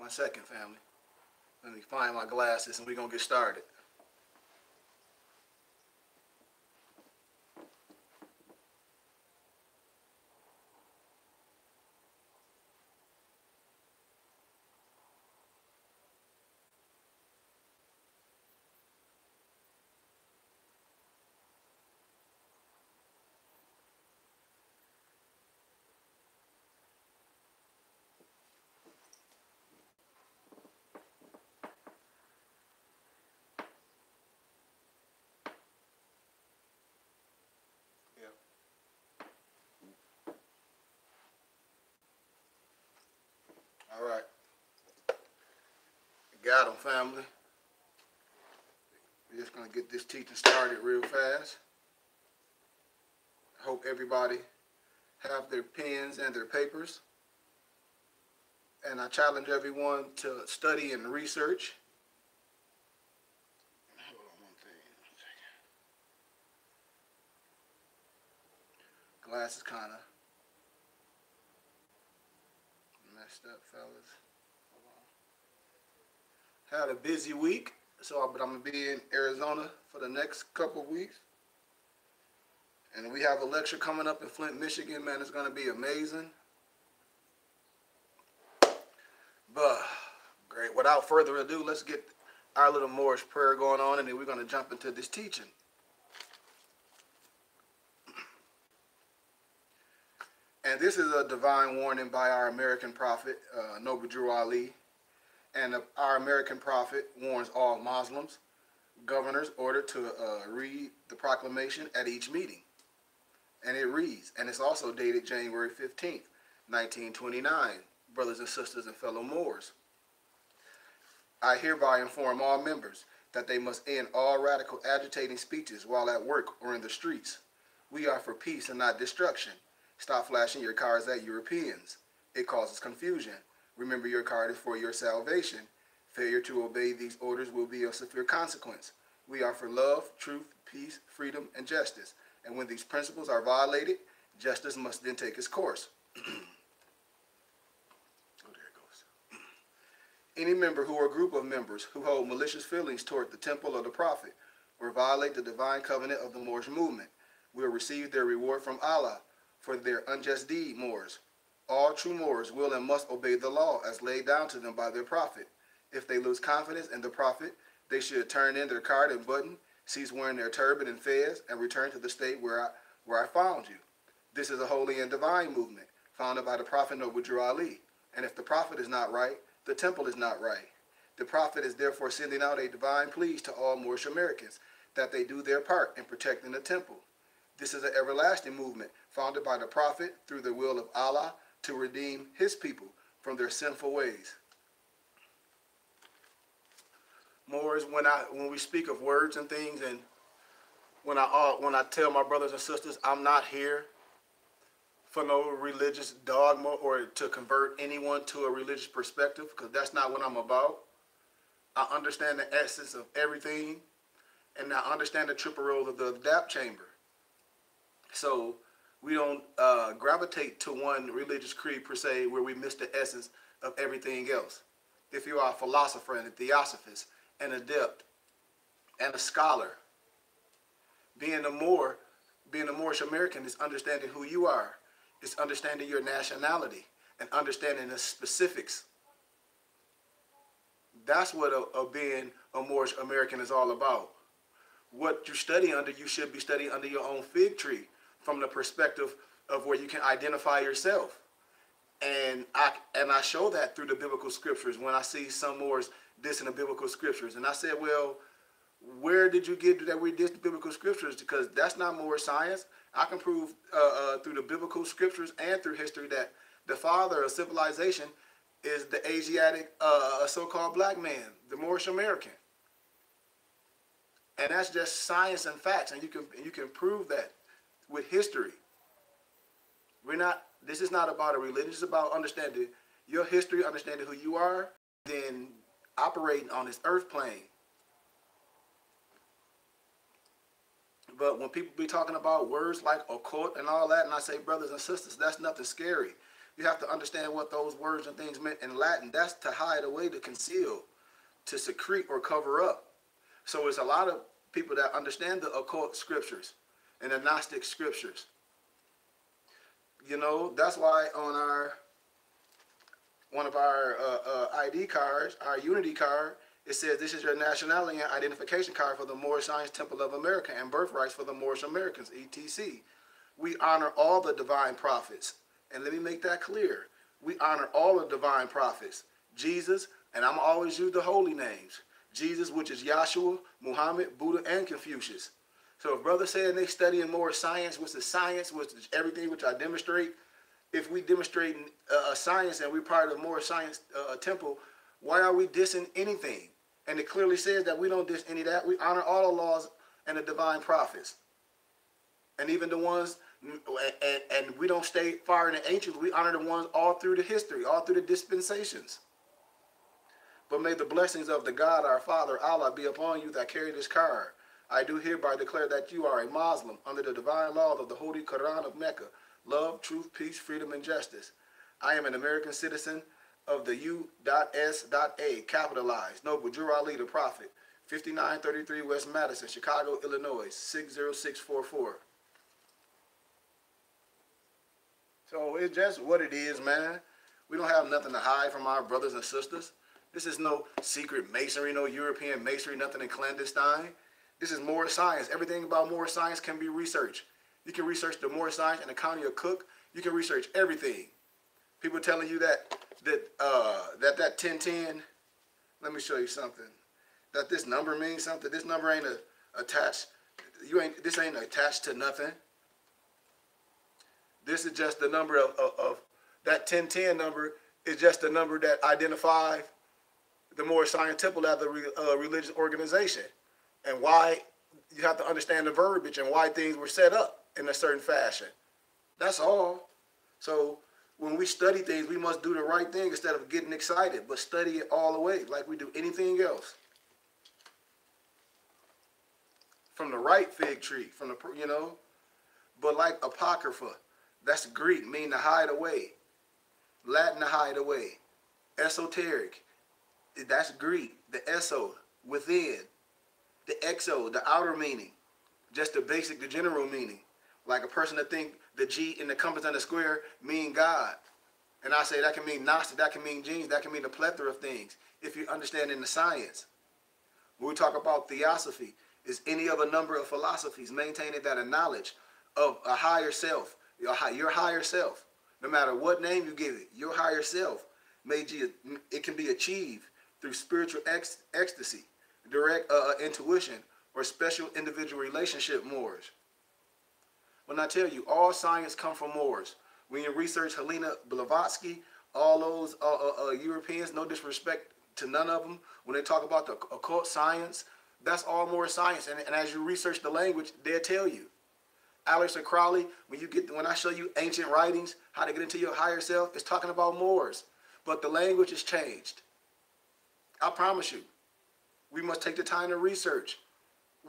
1 second, family. Let me find my glasses and we're going to get started. All right. Got them, family. We're just going to get this teaching started real fast. I hope everybody have their pens and their papers. And I challenge everyone to study and research. Hold on one thing. Glasses kind of messed up, fellas. Had a busy week, but I'm going to be in Arizona for the next couple of weeks. And we have a lecture coming up in Flint, Michigan. Man, it's going to be amazing. But, great. Without further ado, let's get our little Moorish prayer going on, and then we're going to jump into this teaching. And this is a divine warning by our American prophet, Noble Drew Ali. And our American prophet warns all Muslims, governors ordered to read the proclamation at each meeting. And it reads, and it's also dated January 15th, 1929, brothers and sisters and fellow Moors. I hereby inform all members that they must end all radical agitating speeches while at work or in the streets. We are for peace and not destruction. Stop flashing your cards at Europeans. It causes confusion. Remember, your card is for your salvation. Failure to obey these orders will be of severe consequence. We are for love, truth, peace, freedom, and justice. And when these principles are violated, justice must then take its course. Any member or group of members who hold malicious feelings toward the temple of the prophet or violate the divine covenant of the Moorish movement will receive their reward from Allah for their unjust deed, Moors. All true Moors will and must obey the law as laid down to them by their prophet. If they lose confidence in the prophet, they should turn in their card and button, cease wearing their turban and fez, and return to the state where I found you. This is a holy and divine movement founded by the prophet Noble Drew Ali. And if the prophet is not right, the temple is not right. The prophet is therefore sending out a divine plea to all Moorish Americans that they do their part in protecting the temple. This is an everlasting movement founded by the prophet through the will of Allah to redeem his people from their sinful ways. Moors, when we speak of words and things, and when I tell my brothers and sisters, I'm not here for no religious dogma or to convert anyone to a religious perspective, because that's not what I'm about. I understand the essence of everything, and I understand the triple role of the adapt chamber. So we don't gravitate to one religious creed per se where we miss the essence of everything else. If you are a philosopher and a theosophist, an adept, and a scholar, being a Moorish American is understanding who you are. It's understanding your nationality and understanding the specifics. That's what being a Moorish American is all about. What you study under, you should be studying under your own fig tree from the perspective of where you can identify yourself. And I show that through the biblical scriptures when I see some Moors dissing the biblical scriptures. And I said, well, where did you get that we diss the biblical scriptures? Because that's not Moorish science. I can prove through the biblical scriptures and through history that the father of civilization is the Asiatic so-called black man, the Moorish American. And that's just science and facts, and you can prove that with history. This is not about a religion, it's about understanding your history, understanding who you are, then operating on this earth plane. But when people be talking about words like occult and all that, and I say, brothers and sisters, that's nothing scary. You have to understand what those words and things meant in Latin. That's to hide away, to conceal, to secrete or cover up. So it's a lot of people that understand the occult scriptures and the Gnostic scriptures. You know, that's why on our one of our ID cards, our Unity card, it says this is your nationality and identification card for the Moorish Science Temple of America and birthrights for the Moorish Americans, etc. We honor all the divine prophets. And let me make that clear. We honor all the divine prophets. Jesus, and I'm always use the holy names. Jesus, which is Yahshua, Muhammad, Buddha, and Confucius. So if brothers saying they studying more science, which is everything which I demonstrate, if we demonstrate science and we're part of more science temple, why are we dissing anything? And it clearly says that we don't diss any of that. We honor all the laws and the divine prophets. And even the ones, and we don't stay far in the ancients, we honor the ones all through the history, all through the dispensations. But may the blessings of the God, our Father, Allah, be upon you that carry this card. I do hereby declare that you are a Muslim under the divine laws of the Holy Quran of Mecca. Love, truth, peace, freedom, and justice. I am an American citizen of the U.S.A, capitalized. Noble Drew Ali, the Prophet. 5933 West Madison, Chicago, Illinois, 60644. So it's just what it is, man. We don't have nothing to hide from our brothers and sisters. This is no secret masonry, no European masonry, nothing in clandestine. This is Moorish science. Everything about Moorish science can be researched. You can research the Moorish science in the county of Cook. You can research everything. People telling you that 1010, let me show you something. That this number means something. This number ain't attached. This ain't attached to nothing. This is just the number of that 1010 number is just the number that identifies the Moorish Science Temple as a religious organization, and why you have to understand the verbiage and why things were set up in a certain fashion. That's all. So when we study things, we must do the right thing instead of getting excited, but study it all the way like we do anything else. From the right fig tree, from the, but like Apocrypha, that's Greek, meaning to hide away. Latin, to hide away. Esoteric, that's Greek. The eso, within. The exo, the outer meaning. Just the basic, the general meaning. Like a person that think the G in the compass and the square mean God. And I say that can mean Gnostic, that can mean genes, that can mean a plethora of things. If you understand in the science. When we talk about theosophy, is any other number of philosophies maintaining that a knowledge of a higher self, your higher self, no matter what name you give it, your higher self, it can be achieved through spiritual ecstasy, direct intuition, or special individual relationship Moors. When I tell you, all science come from Moors. When you research Helena Blavatsky, all those Europeans, no disrespect to none of them, when they talk about the occult science, that's all Moorish science. And as you research the language, they'll tell you. Aleister Crowley, when I show you ancient writings, how to get into your higher self, it's talking about Moors. But the language has changed. I promise you. We must take the time to research.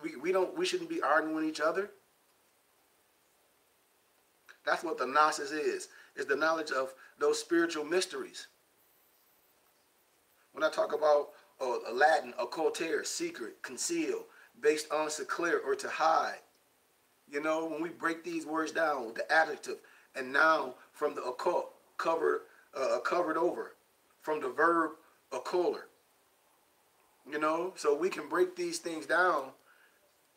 We shouldn't be arguing with each other. That's what the Gnosis is the knowledge of those spiritual mysteries. When I talk about Latin, occultere, secret, conceal, based on seclare or to hide. When we break these words down with the adjective and noun from the occult, covered over, from the verb occular. So we can break these things down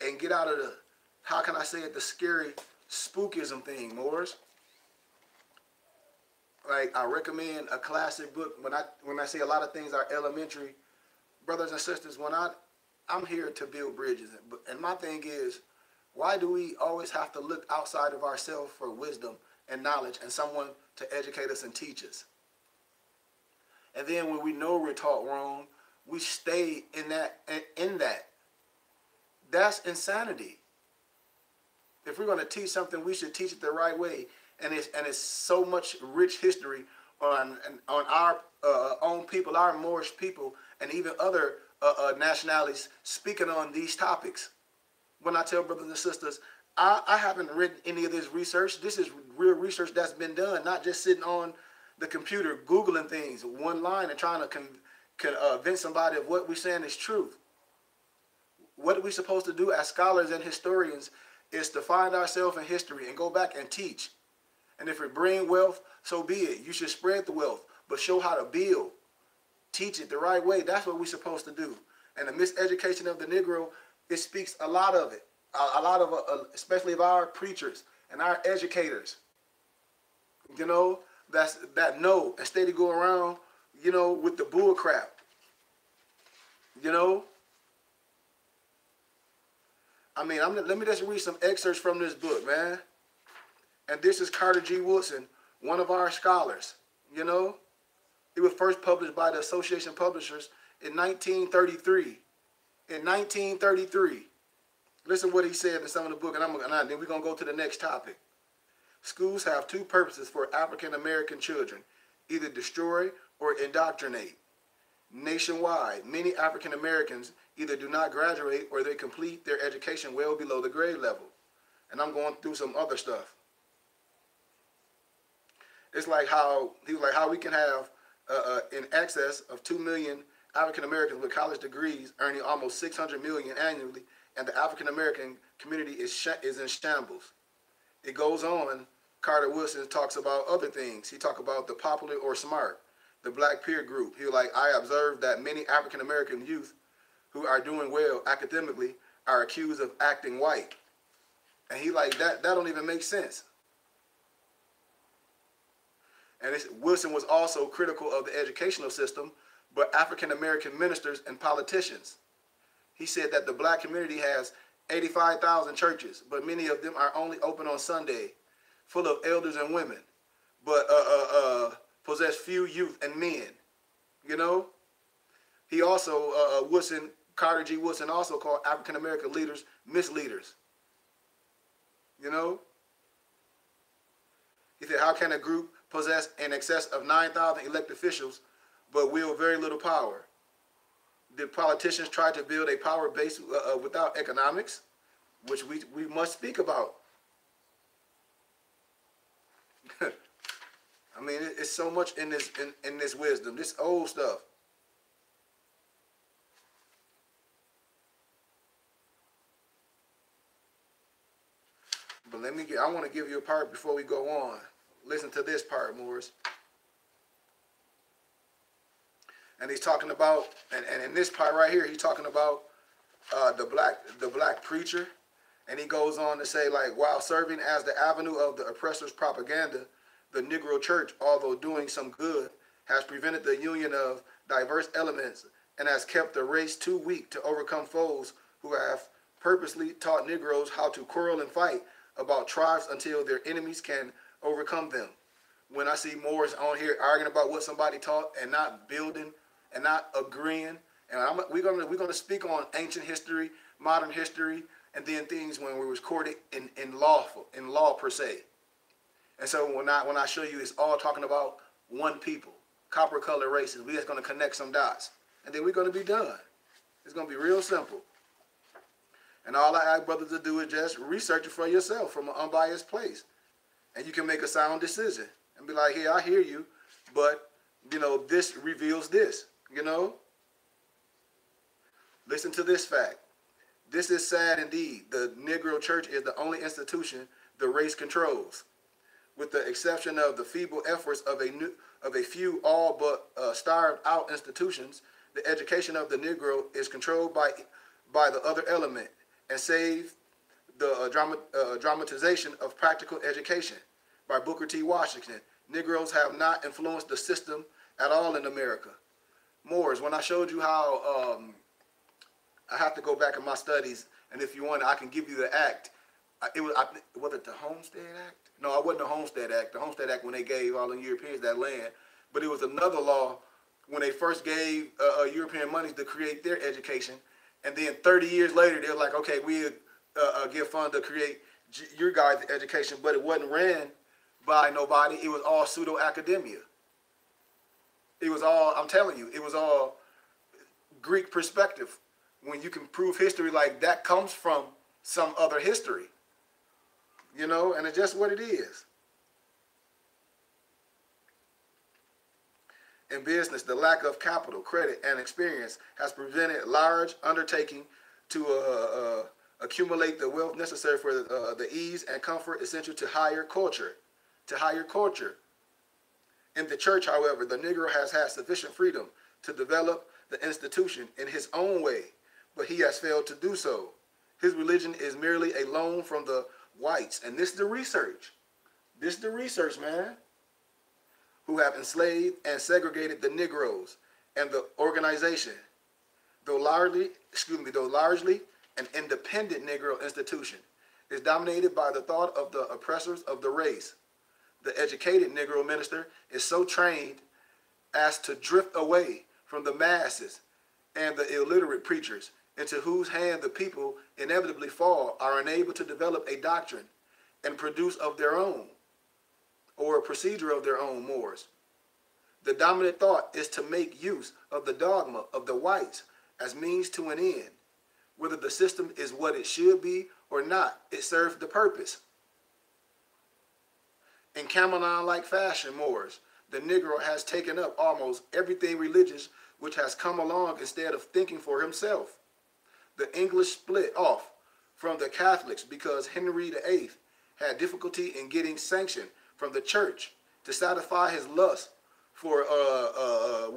and get out of the, how can I say it, the scary spookism thing, Moors. Like, I recommend a classic book. When I say a lot of things are elementary, brothers and sisters, I'm here to build bridges. And my thing is, why do we always have to look outside of ourselves for wisdom and knowledge and someone to educate us and teach us? And then when we know we're taught wrong, we stay in that. That's insanity. If we're going to teach something, we should teach it the right way. And it's so much rich history on our own people, our Moorish people, and even other nationalities speaking on these topics. When I tell brothers and sisters, I haven't read any of this research. This is real research that's been done, not just sitting on the computer, Googling things, one line, and trying to convince somebody of what we're saying is truth. What are we supposed to do as scholars and historians is to find ourselves in history and go back and teach. And if it brings wealth, so be it. You should spread the wealth, but show how to build. Teach it the right way. That's what we're supposed to do. And the miseducation of the Negro, it speaks a lot of it. A lot of, especially of our preachers and our educators, you know, that know and steady go around, you know, with the bull crap, you know. I mean, let me just read some excerpts from this book, man. And this is Carter G. Woodson, one of our scholars, you know. It was first published by the Association Publishers in 1933. In 1933. Listen what he said in some of the book, and then we're going to go to the next topic. Schools have two purposes for African American children, either destroy or indoctrinate. Nationwide, many African Americans either do not graduate or they complete their education well below the grade level. And I'm going through some other stuff. It's like how he was like how we can have in excess of 2 million African Americans with college degrees earning almost 600 million annually, and the African American community is in shambles. It goes on. Carter Woodson talks about other things. He talks about the popular or smart, the black peer group. He was like, I observed that many African American youth who are doing well academically are accused of acting white. And he like, that don't even make sense. And Wilson was also critical of the educational system, but African American ministers and politicians. He said that the black community has 85,000 churches, but many of them are only open on Sunday, full of elders and women, but possess few youth and men. You know? He also, Carter G. Woodson also called African American leaders misleaders. You know? He said, how can a group possess in excess of 9,000 elected officials but wield very little power? Did politicians try to build a power base without economics, which we must speak about? I mean, it's so much in this wisdom, this old stuff. But I want to give you a part before we go on. Listen to this part, Morris. And he's talking about, and in this part right here, he's talking about the black preacher. And he goes on to say, like, while serving as the avenue of the oppressor's propaganda, the Negro church, although doing some good, has prevented the union of diverse elements and has kept the race too weak to overcome foes who have purposely taught Negroes how to quarrel and fight about tribes until their enemies can overcome them. When I see Morris on here arguing about what somebody taught and not building and not agreeing, and we're gonna speak on ancient history, modern history, and then things when we was recorded in law per se. And so when I show you, it's all talking about one people, copper color races. We're just gonna connect some dots, and then we're gonna be done. It's gonna be real simple. And all I ask brothers to do is just research it for yourself from an unbiased place. And you can make a sound decision and be like, hey, I hear you, but, you know, this reveals this, you know? Listen to this fact. This is sad indeed. The Negro church is the only institution the race controls. With the exception of the feeble efforts of a few all but starved out institutions, the education of the Negro is controlled by the other element, and save the dramatization of practical education by Booker T. Washington. Negroes have not influenced the system at all in America. Moors, when I showed you how, I have to go back in my studies, and if you want, I can give you the act. Was it the Homestead Act? No, it wasn't the Homestead Act. The Homestead Act when they gave all the Europeans that land, but it was another law when they first gave European money to create their education. And then 30 years later, they're like, okay, we'll give funds to create your guys' education, but it wasn't ran by nobody. It was all pseudo-academia. It was all, I'm telling you, it was all Greek perspective. When you can prove history like that comes from some other history, you know, and it's just what it is. In business, the lack of capital, credit, and experience has prevented large undertaking to accumulate the wealth necessary for the ease and comfort essential to higher culture. In the church, however, the Negro has had sufficient freedom to develop the institution in his own way, but he has failed to do so. His religion is merely a loan from the whites, and this is the research. This is the research, man, who have enslaved and segregated the Negroes, and the organization, though largely an independent Negro institution, is dominated by the thought of the oppressors of the race. The educated Negro minister is so trained as to drift away from the masses, and the illiterate preachers, into whose hand the people inevitably fall, are unable to develop a doctrine and produce of their own, or a procedure of their own mores. The dominant thought is to make use of the dogma of the whites as means to an end. Whether the system is what it should be or not, it serves the purpose. In Cameron-like fashion, Moors, the Negro has taken up almost everything religious which has come along instead of thinking for himself. The English split off from the Catholics because Henry VIII had difficulty in getting sanction from the church to satisfy his lust for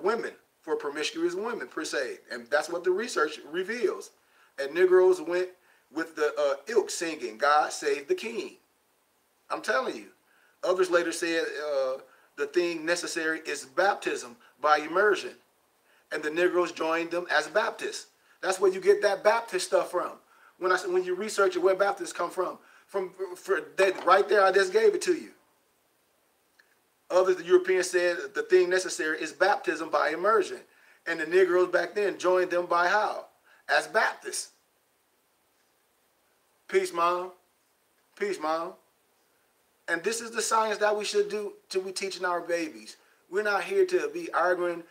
women, for promiscuous women per se, and that's what the research reveals. And Negroes went with the ilk singing, "God Save the King." I'm telling you. Others later said the thing necessary is baptism by immersion, and the Negroes joined them as Baptists. That's where you get that Baptist stuff from. When you research it, where Baptists come from that right there, I just gave it to you. Others, the Europeans, said the thing necessary is baptism by immersion, and the Negroes back then joined them by how? As Baptists. Peace, Mom. Peace, Mom. And this is the science that we should do to be teaching our babies. We're not here to be arguing.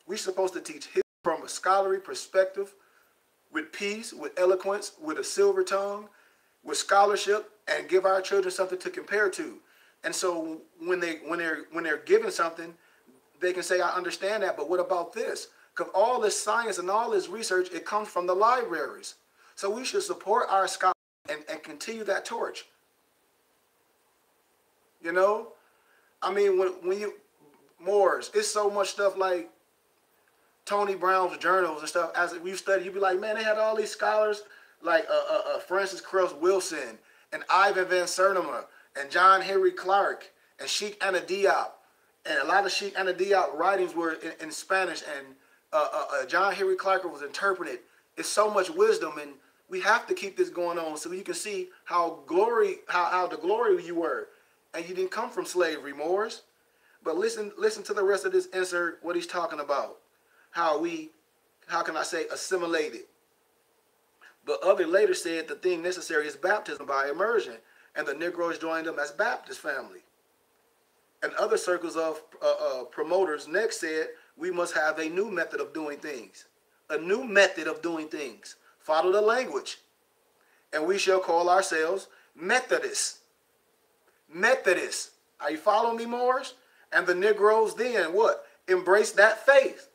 We're supposed to teach history from a scholarly perspective, with peace, with eloquence, with a silver tongue, with scholarship, and give our children something to compare to. And so when they're given something, they can say, I understand that, but what about this? Because all this science and all this research, it comes from the libraries. So we should support our scholars and continue that torch. You know? I mean, when you, Moors, it's so much stuff like Tony Brown's journals and stuff. As we've studied, you'd be like, man, they had all these scholars like Francis Cress Wilson and Ivan Van Sertima and John Henry Clark and Sheikh Anta Diop. And a lot of Sheikh Anta Diop writings were in Spanish, and John Henry Clark was interpreted. It's so much wisdom, and we have to keep this going on so you can see how the glory you were. And you didn't come from slavery, Moors. But listen to the rest of this insert, what he's talking about. How can I say, assimilated. But others later said the thing necessary is baptism by immersion, and the Negroes joined them as Baptist family. And other circles of promoters next said we must have a new method of doing things. A new method of doing things. Follow the language. And we shall call ourselves Methodists. Methodists. Are you following me, Moors? And the Negroes then what? Embrace that faith.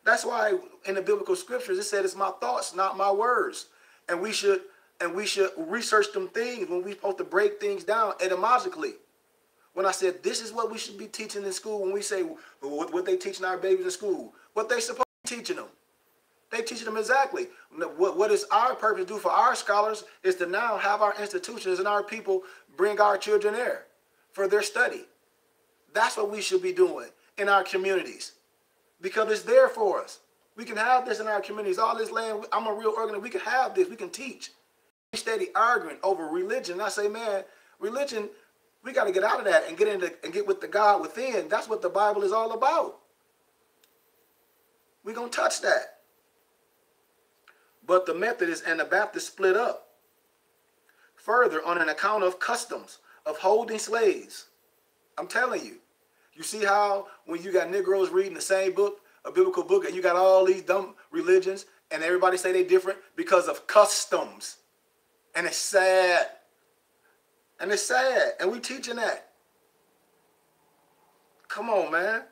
That's why in the biblical scriptures it said it's my thoughts, not my words. And we should research them things when we're supposed to break things down etymologically. When I said this is what we should be teaching in school, when we say what they teaching our babies in school, what they supposed to be teaching them. They teaching them exactly. What is our purpose do for our scholars is to now have our institutions and our people bring our children there for their study. That's what we should be doing in our communities because it's there for us. We can have this in our communities. All this land, I'm a real organizer. We can have this. We can teach. We steady arguing over religion. And I say, man, religion, we got to get out of that and get with the God within. That's what the Bible is all about. We're going to touch that. But the Methodists and the Baptists split up further on an account of customs of holding slaves. I'm telling you. You see how when you got Negroes reading the same book, a biblical book, and you got all these dumb religions, and everybody say they're different because of customs. And it's sad. And it's sad. And we teaching that. Come on, man.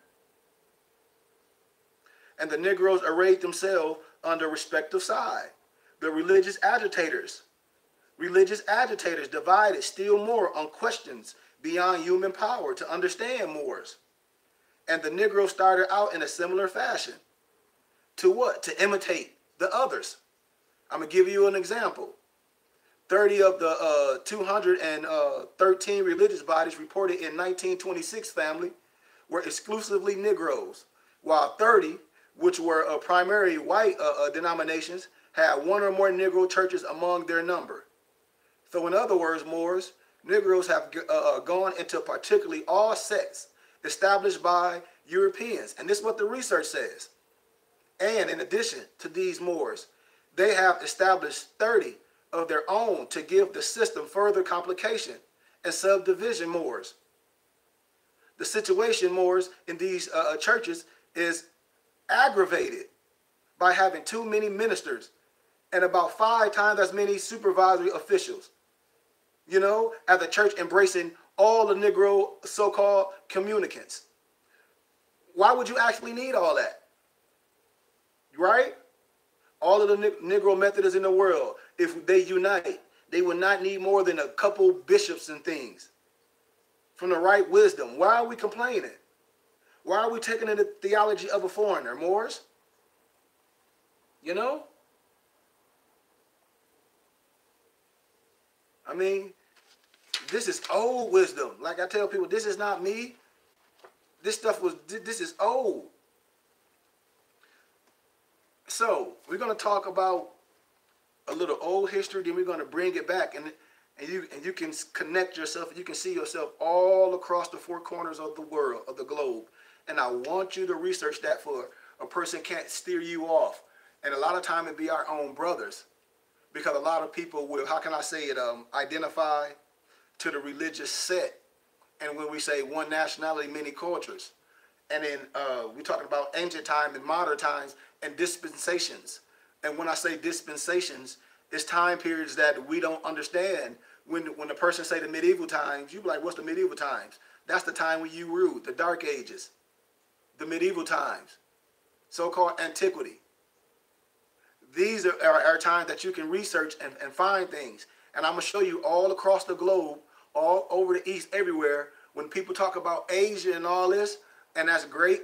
and the Negroes arrayed themselves on the respective side. The religious agitators divided still more on questions beyond human power to understand Moors. And the Negroes started out in a similar fashion. To what? To imitate the others. I'm going to give you an example. 30 of the 213 religious bodies reported in 1926 family were exclusively Negroes, while 30, which were primarily white denominations, had one or more Negro churches among their number. So in other words, Moors, Negroes have gone into particularly all sects established by Europeans. And this is what the research says. And in addition to these Moors, they have established 30 of their own to give the system further complication and subdivision Moors. The situation Moors in these churches is aggravated by having too many ministers and about 5 times as many supervisory officials. You know, as the church embracing all the Negro so-called communicants. Why would you actually need all that? Right? All of the Negro Methodists in the world, if they unite, they would not need more than a couple bishops and things from the right wisdom. Why are we complaining? Why are we taking in the theology of a foreigner, Moors? You know? I mean, this is old wisdom. Like I tell people, this is not me. This is old. So, we're going to talk about a little old history, then we're going to bring it back, and you can connect yourself, you can see yourself all across the 4 corners of the world, of the globe. And I want you to research that, for a person can't steer you off. And a lot of time it be our own brothers, because a lot of people will, how can I say it, identify to the religious set. And when we say one nationality, many cultures. And then we're talking about ancient time and modern times and dispensations. And when I say dispensations, it's time periods that we don't understand. When the person say the medieval times, you be like, what's the medieval times? That's the time when you ruled, the Dark Ages, the medieval times, so-called antiquity. These are times that you can research and find things. And I'm going to show you all across the globe, all over the East, everywhere. When people talk about Asia and all this, and that's great,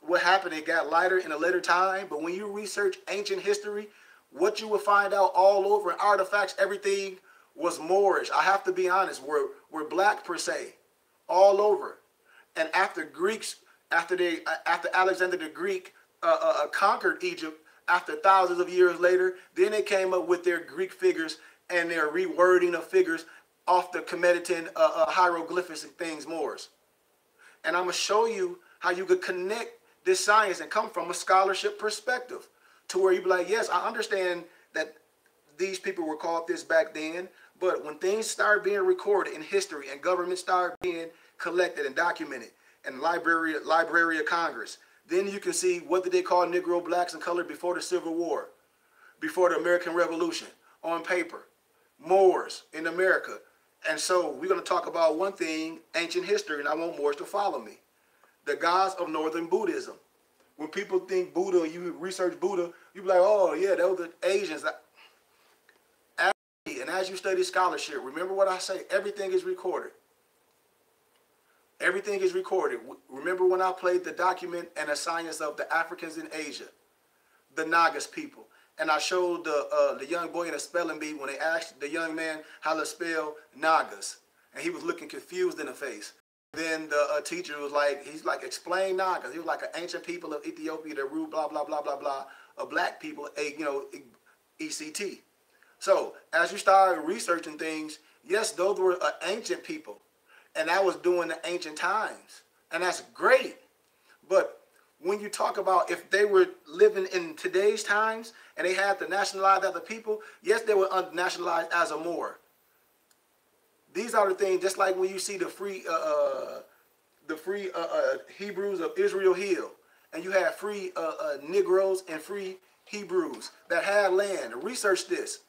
what happened, it got lighter in a later time. But when you research ancient history, what you will find out all over, in artifacts, everything was Moorish. I have to be honest, we're black per se, all over. And after Greeks, after Alexander the Greek conquered Egypt, after thousands of years later, then they came up with their Greek figures and their rewording of figures off the Comedian hieroglyphics and things, Moors. And I'm going to show you how you could connect this science and come from a scholarship perspective to where you be like, yes, I understand that these people were called this back then, but when things start being recorded in history and government start being collected and documented and Library of Congress, then you can see what did they call Negro, blacks, and colored before the Civil War, before the American Revolution, on paper, Moors in America. And so we're going to talk about one thing, ancient history, and I want Moors to follow me. The gods of Northern Buddhism. When people think Buddha, you research Buddha, you be like, oh yeah, those are the Asians. And as you study scholarship, remember what I say, everything is recorded. Everything is recorded. Remember when I played the document and the science of the Africans in Asia, the Nagas people. And I showed the young boy in a spelling bee when they asked the young man how to spell Nagas. And he was looking confused in the face. Then the teacher was like, he's like, explain Nagas. He was like, an ancient people of Ethiopia that ruled blah, blah, blah, blah, blah, of black people, ECT. So as you start researching things, yes, those were ancient people. And that was during the ancient times. And that's great. But when you talk about if they were living in today's times and they had to nationalize as a people, yes, they were nationalized as a Moor. These are the things, just like when you see the free Hebrews of Israel Hill, and you have free Negroes and free Hebrews that had land. Research this.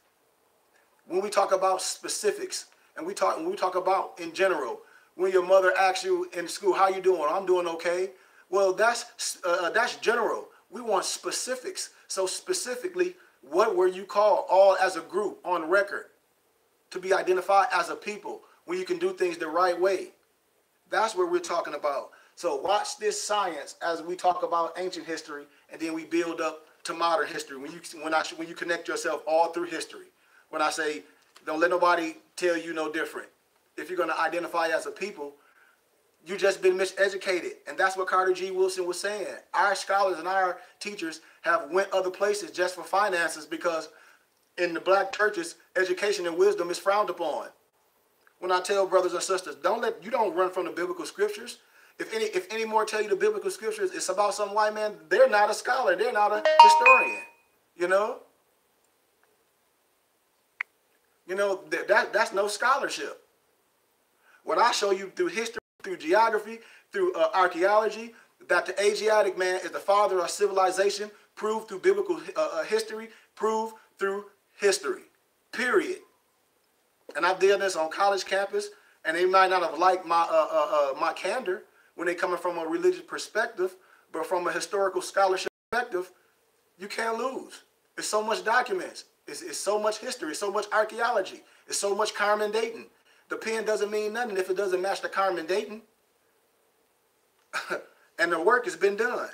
When we talk about specifics, and when we talk about in general, when your mother asks you in school, how you doing? I'm doing okay. Well, that's general. We want specifics. So specifically, what were you called all as a group on record to be identified as a people when you can do things the right way? That's what we're talking about. So watch this science as we talk about ancient history, and then we build up to modern history. When you connect yourself all through history. When I say, don't let nobody tell you no different. If you're going to identify as a people, you just been miseducated. And that's what Carter G. Woodson was saying. Our scholars and our teachers have went other places just for finances, because in the black churches, education and wisdom is frowned upon. When I tell brothers and sisters, you don't run from the biblical scriptures. If any more tell you the biblical scriptures, it's about some white man, they're not a scholar. They're not a historian. You know? You know, that's no scholarship. When I show you through history, through geography, through archaeology, that the Asiatic man is the father of civilization, proved through biblical history, proved through history, period. And I did this on college campus, and they might not have liked my candor when they coming from a religious perspective, but from a historical scholarship perspective, you can't lose. There's so much documents. It's so much history. It's so much archaeology. It's so much Carmen Dayton. The pen doesn't mean nothing if it doesn't match the Carmen Dayton. And the work has been done.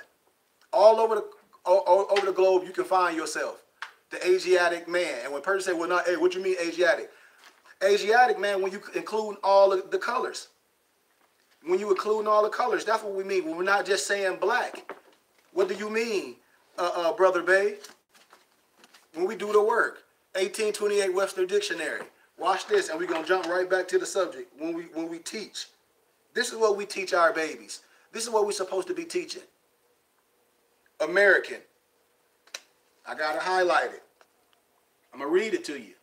All over the globe, you can find yourself. The Asiatic man. And when person say, well, not, hey, what you mean Asiatic? Asiatic man, when you include all of the colors. When you include all the colors, that's what we mean. When we're not just saying black. What do you mean, Brother Bay? When we do the work. 1828 Webster Dictionary. Watch this, and we're going to jump right back to the subject. When we teach. This is what we teach our babies. This is what we're supposed to be teaching. American. I got to highlight it. I'm going to read it to you.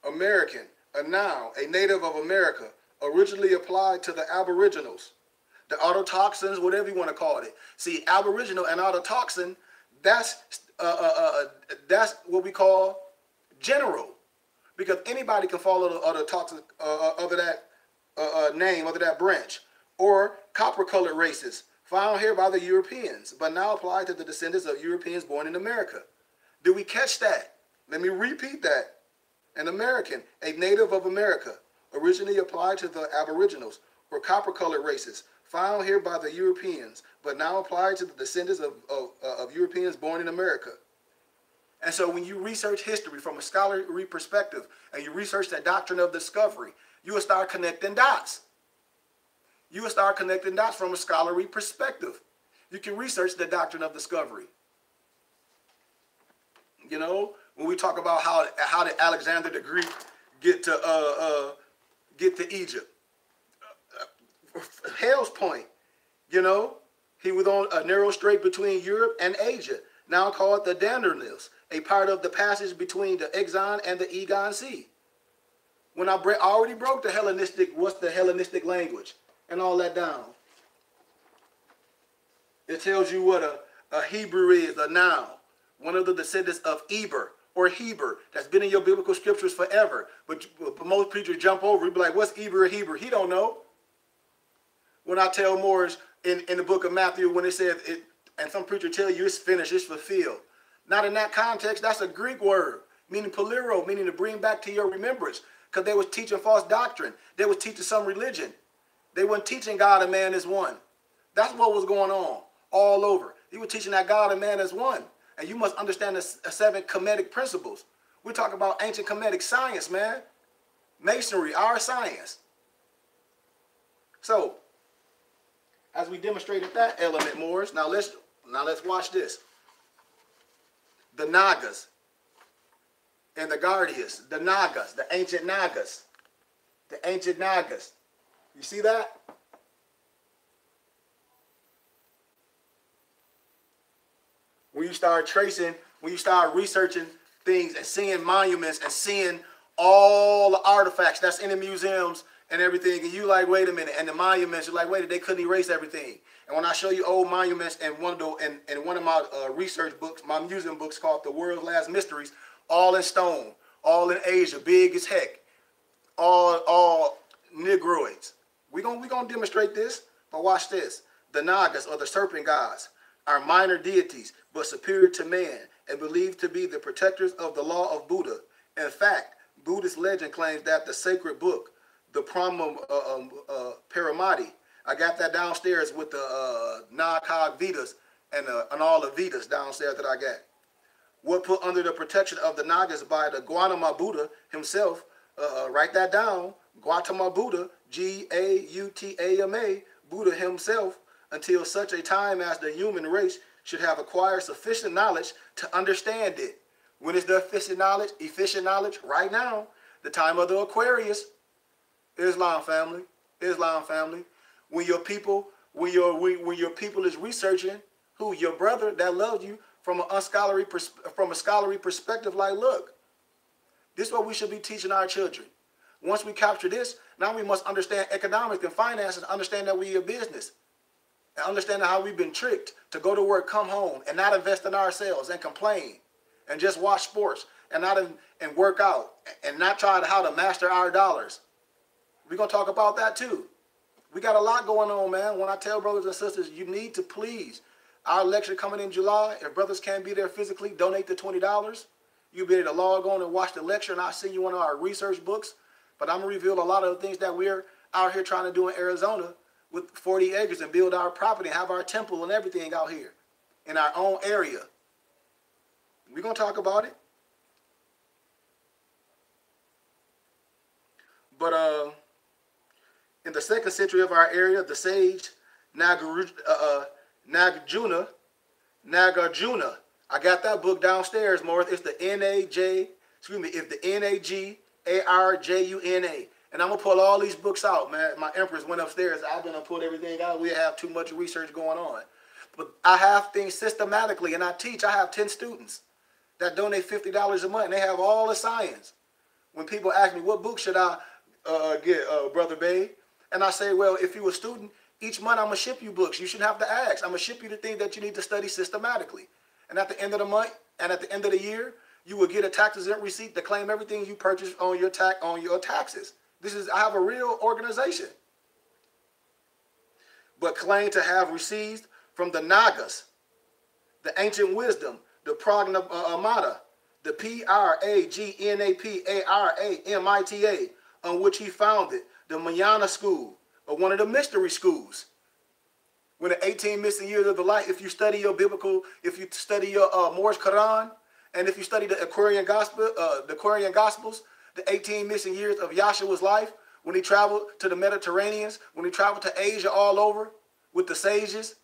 American, a noun, a native of America, originally applied to the aboriginals, the autotoxins, whatever you want to call it. See, aboriginal and autotoxin, that's what we call general, because anybody can fall under the toxin under that name, under that branch, or copper-colored races found here by the Europeans, but now applied to the descendants of Europeans born in America. Did we catch that? Let me repeat that. An American, a native of America, originally applied to the aboriginals or copper-colored races found here by the Europeans, but now applied to the descendants of Europeans born in America. And so when you research history from a scholarly perspective and you research that doctrine of discovery, you will start connecting dots. You will start connecting dots from a scholarly perspective. You can research the doctrine of discovery. You know, when we talk about how did Alexander the Greek get to Egypt, Hell's Point, you know, he was on a narrow strait between Europe and Asia, now called the Dardanelles, a part of the passage between the Euxine and the Aegean Sea. When I already broke the Hellenistic, what's the Hellenistic language, and all that down. It tells you what a Hebrew is, a noun, one of the descendants of Eber or Heber, that's been in your biblical scriptures forever. But most preachers jump over, be like, what's Eber or Heber? He don't know. When I tell Moors in the book of Matthew, when it says, and some preacher tell you it's finished, it's fulfilled. Not in that context, that's a Greek word, meaning polero, meaning to bring back to your remembrance, because they was teaching false doctrine. They was teaching some religion. They weren't teaching God and man is one. That's what was going on all over. He was teaching that God and man is one. And you must understand the 7 Kemetic principles. We're talking about ancient Kemetic science, man. Masonry, our science. So, as we demonstrated that element, Moors, now let's watch this. The Nagas and the Guardians, the Nagas, the ancient Nagas. The ancient Nagas. You see that? When you start tracing, when you start researching things and seeing monuments and seeing all the artifacts that's in the museums and everything, and you like, wait a minute, and the monuments, you're like, wait, they couldn't erase everything. And when I show you old monuments in one of my research books, my museum books called The World's Last Mysteries, all in stone, all in Asia, big as heck, all Negroids. We're gonna demonstrate this, but watch this. The Nagas, or the serpent gods, are minor deities, but superior to man, and believed to be the protectors of the law of Buddha. In fact, Buddhist legend claims that the sacred book, the Brahma Paramati, I got that downstairs with the Nag Vedas and all the Vedas downstairs that I got, were put under the protection of the Nagas by the Gautama Buddha himself. Write that down. Gautama Buddha, Gautama, Buddha himself, until such a time as the human race should have acquired sufficient knowledge to understand it. When is the efficient knowledge? Efficient knowledge right now. The time of the Aquarius. Islam family. Islam family. When your people, when your people is researching, who? Your brother that loves you from a scholarly perspective, like, look, this is what we should be teaching our children. Once we capture this, now we must understand economics and finances, understand that we are business, and understand how we've been tricked to go to work, come home, and not invest in ourselves and complain, and just watch sports and and work out and not try how to master our dollars. We're gonna talk about that too. We got a lot going on, man. When I tell brothers and sisters, you need to please. Our lecture coming in July. If brothers can't be there physically, donate the $20. You'll be able to log on and watch the lecture, and I'll send you one of our research books. But I'm going to reveal a lot of the things that we're out here trying to do in Arizona with 40 acres and build our property and have our temple and everything out here in our own area. We're going to talk about it. But in the 2nd century of our area, the sage Nagarjuna, I got that book downstairs, Morris. It's the it's the Nagarjuna. And I'm going to pull all these books out, man. My empress went upstairs. I've been to pull everything out. We have too much research going on. But I have things systematically, and I teach. I have 10 students that donate $50 a month, and they have all the science. When people ask me, what book should I get, Brother Bay? And I say, well, if you're a student, each month I'm going to ship you books. You shouldn't have to ask. I'm going to ship you the things that you need to study systematically. And at the end of the month and at the end of the year, you will get a tax-exempt receipt to claim everything you purchased on your taxes. I have a real organization. But claim to have received from the Nagas, the ancient wisdom, the Pragmata, the Pragnaparamita, on which he founded the Mayana school, or one of the mystery schools. When the 18 missing years of the light, if you study your if you study your Moorish Quran, and if you study the Aquarian Gospels, the 18 missing years of Yahshua's life, when he traveled to the Mediterranean, when he traveled to Asia all over with the sages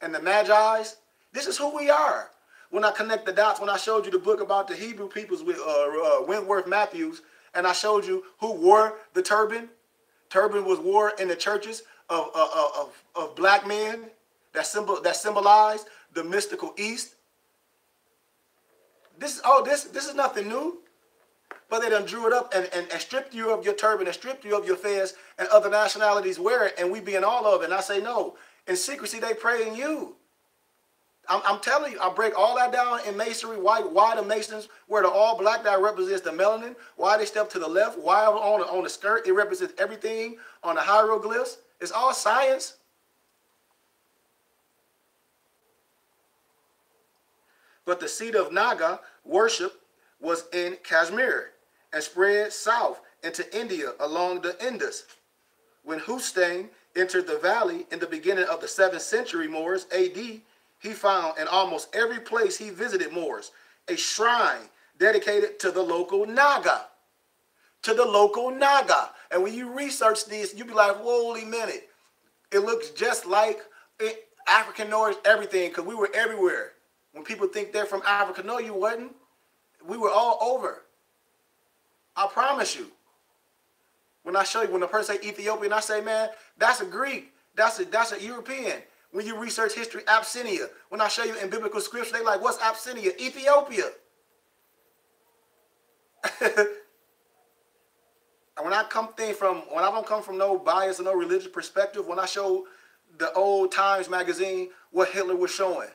and the Magi's, this is who we are. When I connect the dots, when I showed you the book about the Hebrew peoples with Wentworth Matthews, and I showed you who wore the turban. Turban was worn in the churches of black men that symbolized the mystical East. This is nothing new. But they done drew it up and stripped you of your turban and stripped you of your fez, and other nationalities wear it, and we be in all of it. And I say, no, in secrecy they pray in you. I'm telling you, I break all that down in masonry. Why the Masons wear the all black? That represents the melanin. Why they step to the left? Why on the skirt? It represents everything on the hieroglyphs. It's all science. But the seat of Naga worship was in Kashmir and spread south into India along the Indus. When Hussein entered the valley in the beginning of the 7th century Moors AD, he found in almost every place he visited Moors a shrine dedicated to the local Naga. To the local Naga. And when you research this, you be like, holy minute. It looks just like African North, everything, because we were everywhere. When people think they're from Africa, no, you wasn't. We were all over. I promise you. When I show you, when a person say Ethiopian, I say, man, that's a Greek. That's a European. When you research history, Abyssinia. When I show you in biblical scripture, they like, what's Abyssinia? Ethiopia. And when I don't come from no bias or no religious perspective, when I show the Old Times magazine what Hitler was showing,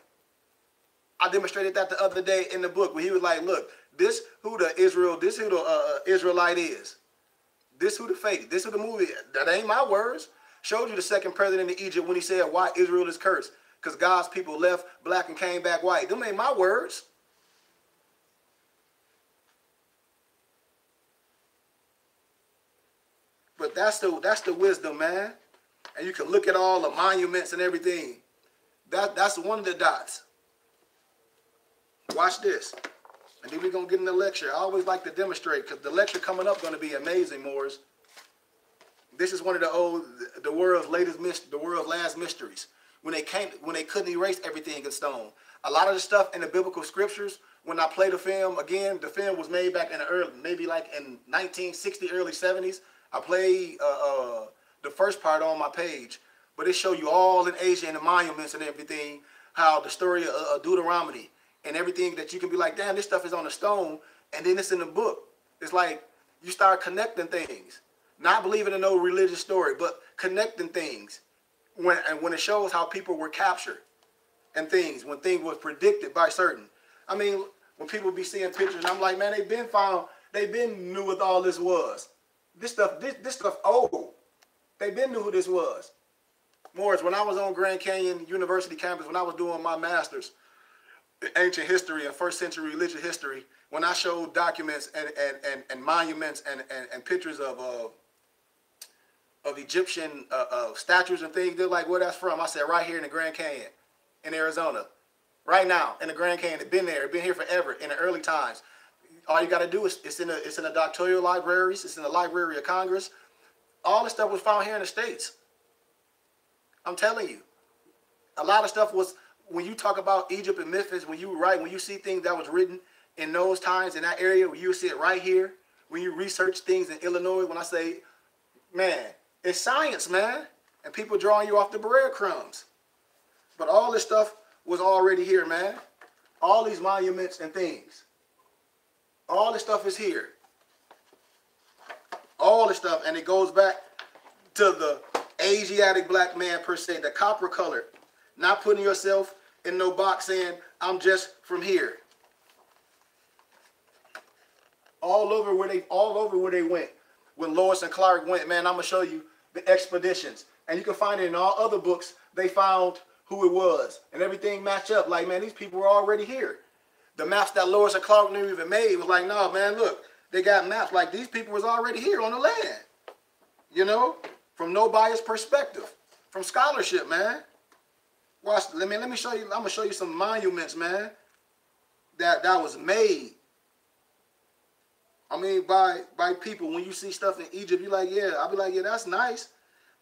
I demonstrated that the other day in the book when he was like, look, this who the Israelite is. This who the fake, this who the movie is. That ain't my words. Showed you the second president of Egypt when he said why Israel is cursed. Because God's people left black and came back white. Them ain't my words. But that's the wisdom, man. And you can look at all the monuments and everything. That's one of the dots. Watch this. And then we're going to get in the lecture. I always like to demonstrate because the lecture coming up is going to be amazing, Moors. This is one of the world's last mysteries. When they couldn't erase everything in stone. A lot of the stuff in the biblical scriptures, when I play the film, again, the film was made back in the early, maybe like in 1960, early 70s. I played the first part on my page, but it show you all in Asia and the monuments and everything, how the story of Deuteronomy and everything that you can be like, damn, this stuff is on the stone, and then it's in the book. It's like you start connecting things, not believing in no religious story, but connecting things when it shows how people were captured and things, when things was predicted by certain. I mean, when people be seeing pictures, and I'm like, man, they been knew what all this was. This stuff old. They been knew who this was. Morris, when I was on Grand Canyon University campus, when I was doing my master's in ancient history and first century religious history, when I showed documents and monuments and pictures of Egyptian statues and things, they're like, where that's from? I said, right here in the Grand Canyon in Arizona. Right now in the Grand Canyon. It's been there. It's been here forever in the early times. All you got to do is it's in the doctoral libraries. It's in the Library of Congress. All this stuff was found here in the States. I'm telling you. A lot of stuff was, when you talk about Egypt and Memphis, when you see things that was written in those times in that area, when you see it right here, when you research things in Illinois, when I say, man, it's science, man. And people drawing you off the breadcrumbs. But all this stuff was already here, man. All these monuments and things. All this stuff is here. All this stuff, and it goes back to the Asiatic black man per se, the copper color. Not putting yourself in no box saying, I'm just from here. All over where they went. When Lewis and Clark went, man, I'm going to show you the expeditions. And you can find it in all other books. They found who it was. And everything matched up. Like, man, these people were already here. The maps that Lewis and Clark never even made was like, no, man, look. They got maps like these people was already here on the land. You know? From no biased perspective. From scholarship, man. Watch, let me show you. I'm going to show you some monuments, man. That was made. I mean, by people. When you see stuff in Egypt, you're like, yeah. I'll be like, yeah, that's nice.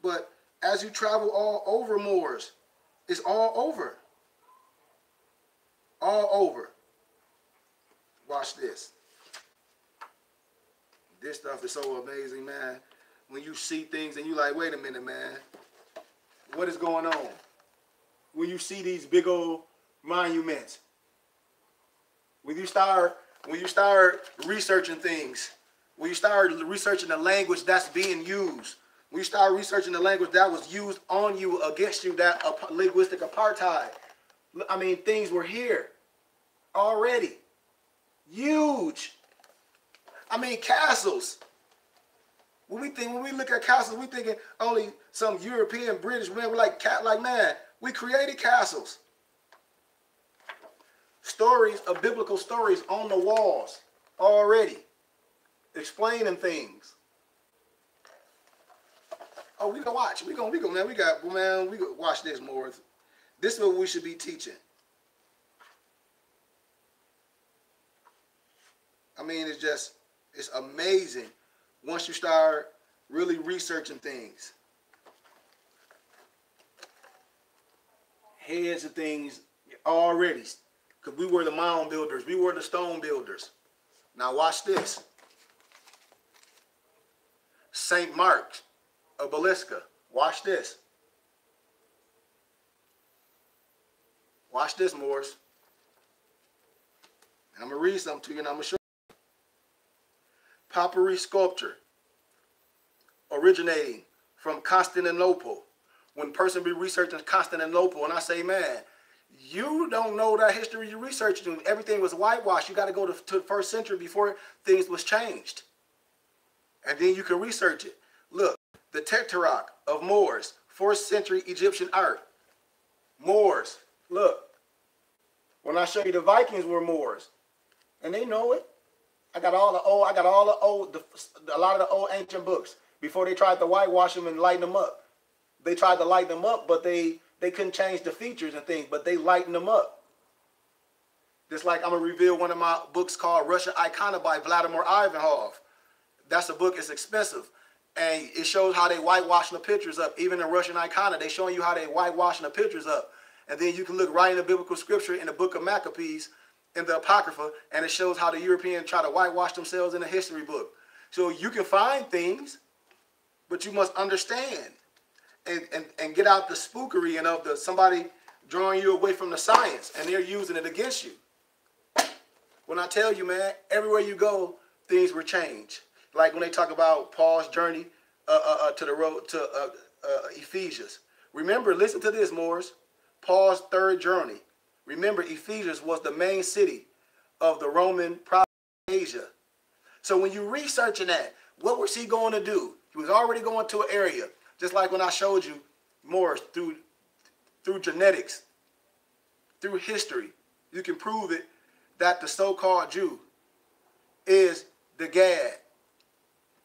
But as you travel all over Moors, it's all over. All over. Watch this. This stuff is so amazing, man. When you see things and you like, wait a minute, man. What is going on? When you see these big old monuments. When you start researching things. When you start researching the language that's being used. When you start researching the language that was used on you, against you, that linguistic apartheid. I mean, things were here already. Huge. I mean, castles. When we look at castles, we thinking only some European, British men. We're like, man, we created castles. Stories of biblical stories on the walls already, explaining things. Oh, we gonna watch. We gonna, man. We gonna watch this more. This is what we should be teaching. I mean, it's amazing once you start really researching things. Heads of things already. Because we were the mound builders. We were the stone builders. Now watch this. St. Mark's obelisk. Watch this. Watch this, Morris. And I'm going to read something to you and I'm going to show you. Papyri sculpture originating from Constantinople. When a person be researching Constantinople and I say, man, you don't know that history you researching. Everything was whitewashed. You got to go to the first century before things was changed. And then you can research it. Look, The Tetrarch of Moors, 4th century Egyptian art. Moors. Look. When I show you the Vikings were Moors, and they know it. I got all the old, a lot of the old ancient books before they tried to whitewash them and lighten them up. They tried to lighten them up, but they couldn't change the features and things, but they lightened them up. Just like I'm gonna reveal one of my books called Russian Icona by Vladimir Ivanov. That's a book. It's expensive, and it shows how they whitewashing the pictures up. Even in Russian Icona, they showing you how they whitewashing the pictures up. And then you can look right in the biblical scripture in the book of Maccabees, in the Apocrypha, and it shows how the Europeans try to whitewash themselves in a history book. So you can find things, but you must understand and get out the spookery and of somebody drawing you away from the science, and they're using it against you. When I tell you, man, everywhere you go, things will change. Like when they talk about Paul's journey to the road to Ephesians. Remember, listen to this, Moors. Paul's third journey. Remember, Ephesus was the main city of the Roman province of Asia. So when you're researching that, what was he going to do? He was already going to an area, just like when I showed you more through genetics, through history. You can prove it that the so-called Jew is the Gad,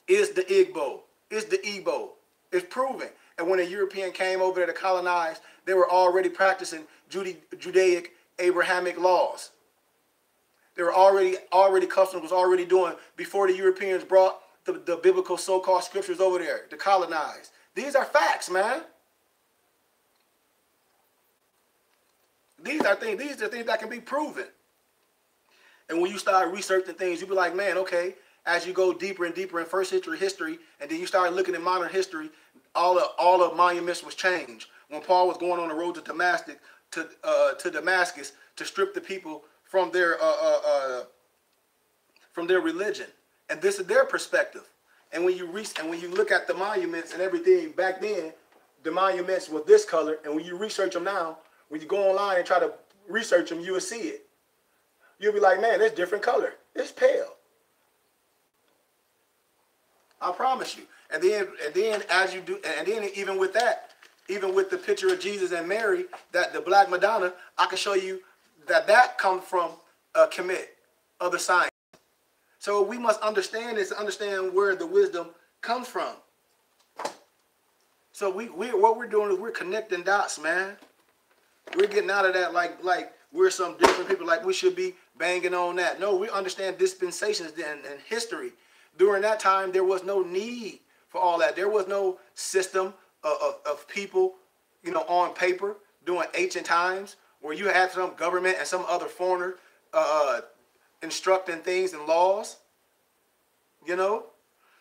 is the Igbo, is the Igbo. It's proven. And when a European came over there to colonize, they were already practicing Judaic Abrahamic laws. They were already customs was already doing before the Europeans brought the biblical so-called scriptures over there to colonize. These are facts, man. These are things that can be proven. And when you start researching things, you'll be like, man, okay, as you go deeper and deeper in first century history, and then you start looking at modern history, all the monuments was changed. When Paul was going on the road to Damascus to strip the people from their religion, and this is their perspective. And when you look at the monuments and everything back then, the monuments were this color, and when you research them now, when you go online and try to research them, you will see it. You'll be like, man, it's different color. It's pale. I promise you. And then as you do, and then even with that, even with the picture of Jesus and Mary, that the Black Madonna, I can show you that comes from a Kemet of the science. So we must understand this, understand where the wisdom comes from. So what we're doing is we're connecting dots, man. We're getting out of that like we're some different people, like we should be banging on that. No, we understand dispensations and history. During that time, there was no need for all that. There was no system of people, on paper during ancient times where you had some government and some other foreigner instructing things and laws.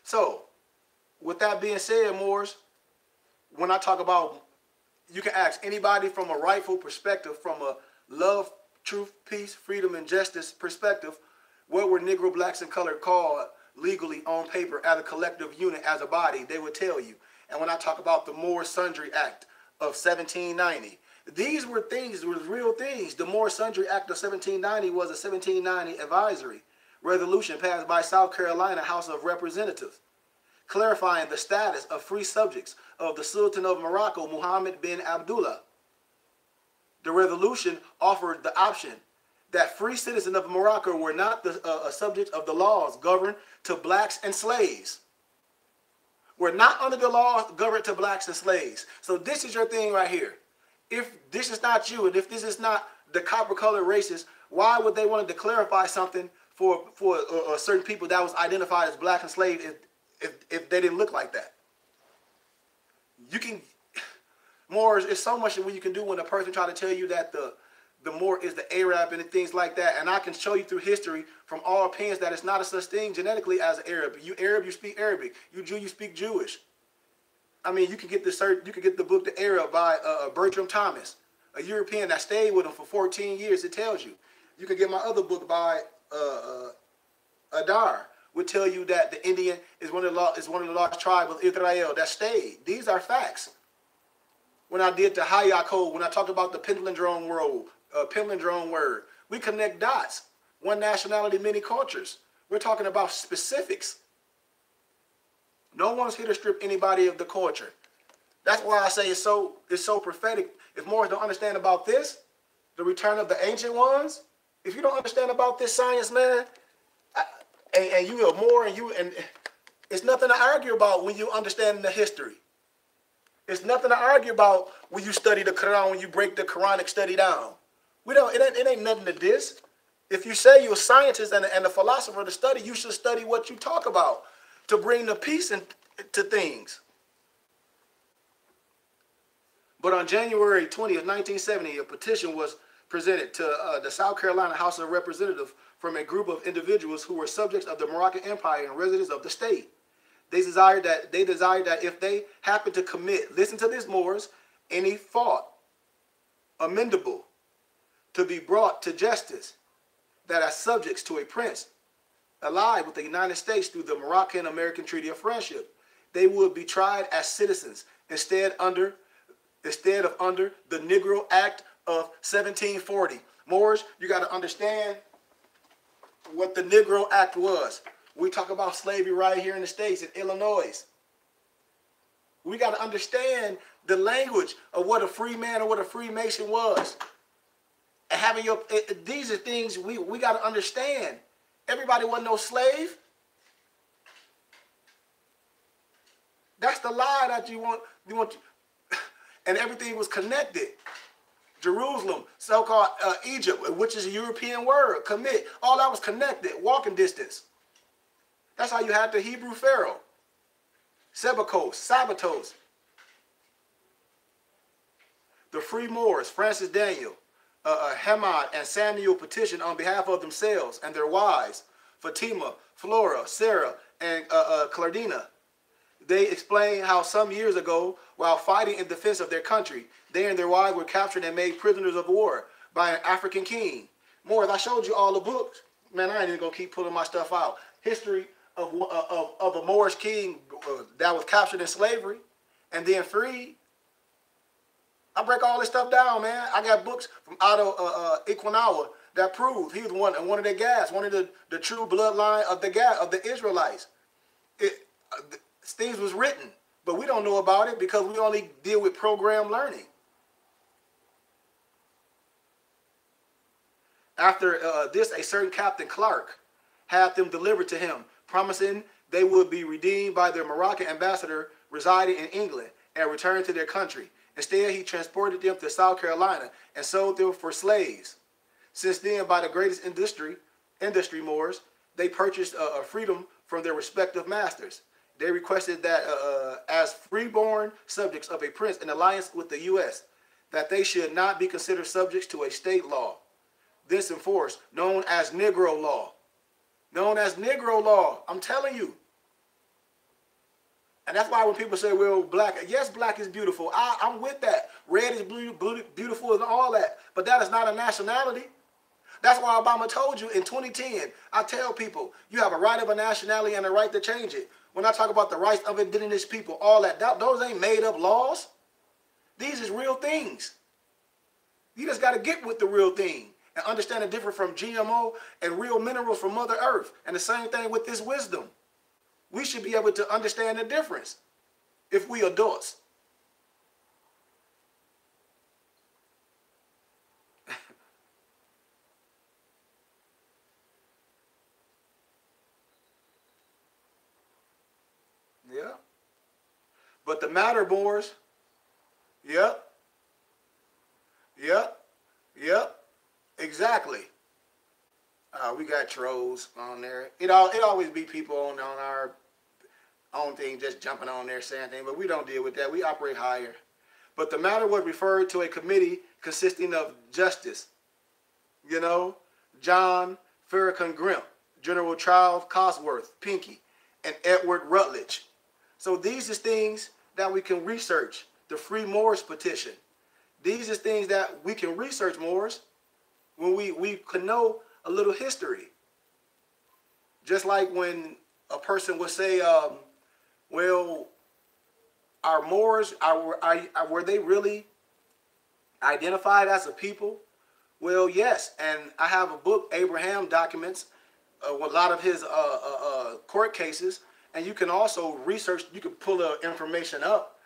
So with that being said, Moors, when I talk about, you can ask anybody from a rightful perspective, from a love, truth, peace, freedom, and justice perspective, what were Negro, blacks, and colored called legally on paper as a collective unit, as a body, they would tell you. And when I talk about the Moore Sundry Act of 1790, these were real things. The Moore Sundry Act of 1790 was a 1790 advisory resolution passed by South Carolina House of Representatives, clarifying the status of free subjects of the Sultan of Morocco, Mohammed bin Abdullah. The resolution offered the option that free citizens of Morocco were not a subject of the laws governed to blacks and slaves. We're not under the laws governed to blacks and slaves. So this is your thing right here. If this is not you, and if this is not the copper-colored races, why would they want to clarify something for certain people that was identified as black and slave if they didn't look like that? You can, more, it's so much that you can do when a person try to tell you that the Moor is the Arab and things like that. And I can show you through history from all opinions that it's not a such thing genetically as Arab. You Arab, you speak Arabic. You Jew, you speak Jewish. I mean, you can get the book The Arab by Bertram Thomas, a European that stayed with him for 14 years. It tells you. You can get my other book by Adar, would tell you that the Indian is one of the large tribes of Israel that stayed. These are facts. When I did the Hayya Code, when I talked about the Pendulum word, we connect dots. One nationality, many cultures. We're talking about specifics. No one's here to strip anybody of the culture. That's why I say it's so prophetic. If Moors don't understand about this, the return of the ancient ones, if you don't understand about this science, man, and you are Moor, and it's nothing to argue about when you understand the history. It's nothing to argue about when you study the Quran, when you break the Quranic study down. It ain't nothing to this. If you say you're a scientist and a philosopher to study, you should study what you talk about to bring the peace to things. But on January 20th, 1970, a petition was presented to the South Carolina House of Representatives from a group of individuals who were subjects of the Moroccan Empire and residents of the state. They desired that if they happened to commit, listen to this, Moors, any fault amendable to be brought to justice, that as subjects to a prince allied with the United States through the Moroccan-American Treaty of Friendship, they would be tried as citizens instead of under the Negro Act of 1740. Moors, you got to understand what the Negro Act was. We talk about slavery right here in the States, in Illinois. We got to understand the language of what a free man or what a Freemason was. And having these are things we got to understand. Everybody wasn't no slave. That's the lie that you want. And everything was connected. Jerusalem, so-called Egypt, which is a European word, commit. All that was connected, walking distance. That's how you had the Hebrew Pharaoh. Sabatos. The free Moors, Francis Daniel, Hamad, and Samuel petitioned on behalf of themselves and their wives, Fatima, Flora, Sarah, and Clardina. They explain how some years ago, while fighting in defense of their country, they and their wives were captured and made prisoners of war by an African king. Moors, I showed you all the books. Man, I ain't even going to keep pulling my stuff out. History of a Moorish king that was captured in slavery and then freed. I break all this stuff down, man. I got books from Otto Equinawa that prove he was one of the gas, one of the true bloodline of the Israelites. Things was written, but we don't know about it because we only deal with program learning. After this, a certain Captain Clark had them delivered to him, promising they would be redeemed by their Moroccan ambassador residing in England and returned to their country. Instead, he transported them to South Carolina and sold them for slaves. Since then, by the greatest industry Moors, they purchased freedom from their respective masters. They requested that as freeborn subjects of a prince in alliance with the U.S., that they should not be considered subjects to a state law. This enforced, known as Negro law. Known as Negro law, I'm telling you. And that's why when people say, well, black, yes, black is beautiful. I'm with that. Red is beautiful and all that. But that is not a nationality. That's why Obama told you in 2010, I tell people, you have a right of a nationality and a right to change it. When I talk about the rights of indigenous people, all that, those ain't made up laws. These is real things. You just got to get with the real thing and understand the difference from GMO and real minerals from Mother Earth. And the same thing with this wisdom. We should be able to understand the difference if we adults. Yeah. But the matter, Moors, yep. Exactly. We got trolls on there. It always be people on our own thing just jumping on there saying things, but we don't deal with that. We operate higher. But the matter was referred to a committee consisting of Justice, John Farrakhan Grimp, General Charles Cosworth Pinckney, and Edward Rutledge. So these are things that we can research. The Free Moors petition. These are things that we can research, Moors, when we can know a little history. Just like when person would say, well, are Moors, were they really identified as a people? Well, yes, and I have a book, Abraham Documents, with a lot of his court cases, And you can also research, you can pull the information up,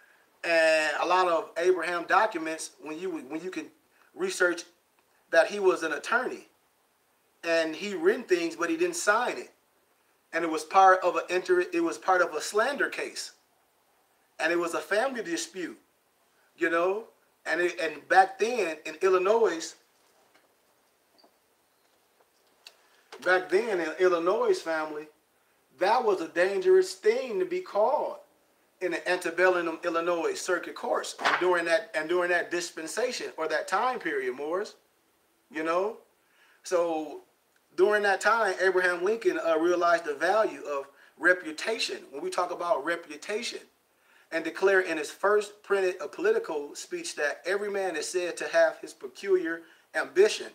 and a lot of Abraham documents, when you can research that he was an attorney and he written things, but he didn't sign it, and it was part of a slander case, and it was a family dispute, you know, and back then in Illinois, family, that was a dangerous thing to be called in the antebellum Illinois circuit courts during that dispensation or that time period, Morris. You know, so during that time, Abraham Lincoln realized the value of reputation. When we talk about reputation, and declared in his first printed political speech that every man is said to have his peculiar ambition,